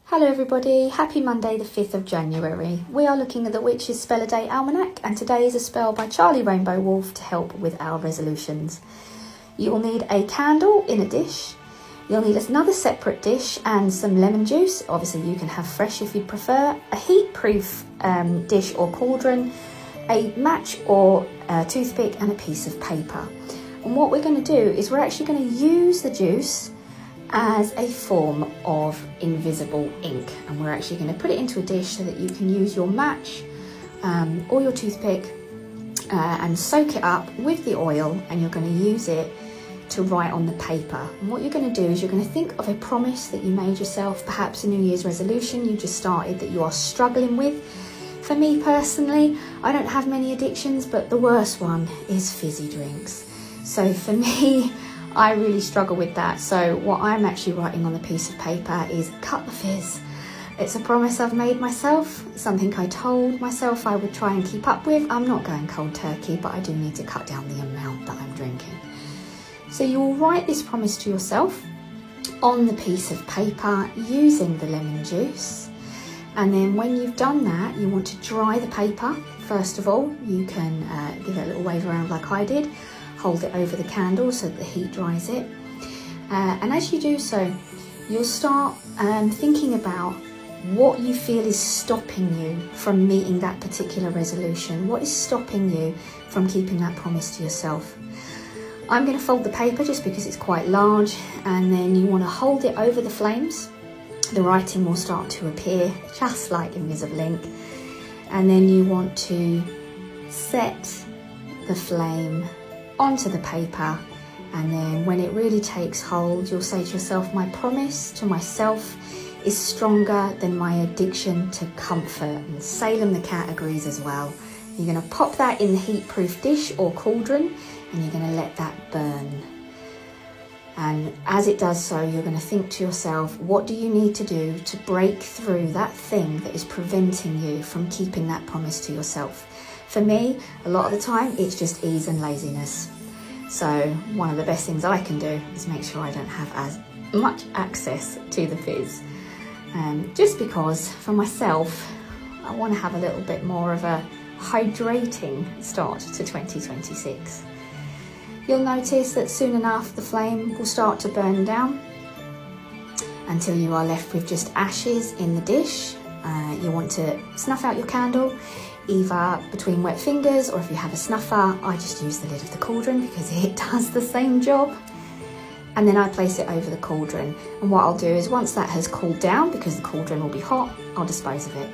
Hello everybody, happy Monday the 5th of January. We are looking at the Witch's Spell a Day Almanac, and today is a spell by Charlie Rainbow Wolf to help with our resolutions. You will need a candle in a dish. You'll need another separate dish and some lemon juice. Obviously you can have fresh if you prefer. A heat-proof dish or cauldron, a match or a toothpick and a piece of paper. And what we're going to do is we're actually going to use the juice as a form of invisible ink, and we're actually going to put it into a dish so that you can use your match or your toothpick and soak it up with the oil, and you're going to use it to write on the paper. And what you're going to do is you're going to think of a promise that you made yourself, perhaps a New Year's resolution you just started that you are struggling with. For me personally, I don't have many addictions, but the worst one is fizzy drinks. So for me, I really struggle with that. So what I'm actually writing on the piece of paper is cut the fizz. It's a promise I've made myself, something I told myself I would try and keep up with. I'm not going cold turkey, but I do need to cut down the amount that I'm drinking. So you will write this promise to yourself on the piece of paper using the lemon juice. And then when you've done that, you want to dry the paper. First of all, you can give it a little wave around like I did. Hold it over the candle so that the heat dries it. And as you do so, you'll start thinking about what you feel is stopping you from meeting that particular resolution. What is stopping you from keeping that promise to yourself? I'm going to fold the paper just because it's quite large, and then you want to hold it over the flames. The writing will start to appear just like invisible ink. And then you want to set the flame onto the paper, and then when it really takes hold, you'll say to yourself, my promise to myself is stronger than my addiction to comfort. And Salem the cat agrees as well. You're going to pop that in the heat-proof dish or cauldron, and you're going to let that burn. And as it does so, you're going to think to yourself, what do you need to do to break through that thing that is preventing you from keeping that promise to yourself? For me, a lot of the time, it's just ease and laziness. So one of the best things I can do is make sure I don't have as much access to the fizz. Just because, for myself, I want to have a little bit more of a hydrating start to 2026. You'll notice that soon enough, the flame will start to burn down until you are left with just ashes in the dish. You want to snuff out your candle, either between wet fingers, or if you have a snuffer, I just use the lid of the cauldron because it does the same job. And then I place it over the cauldron. And what I'll do is once that has cooled down, because the cauldron will be hot, I'll dispose of it.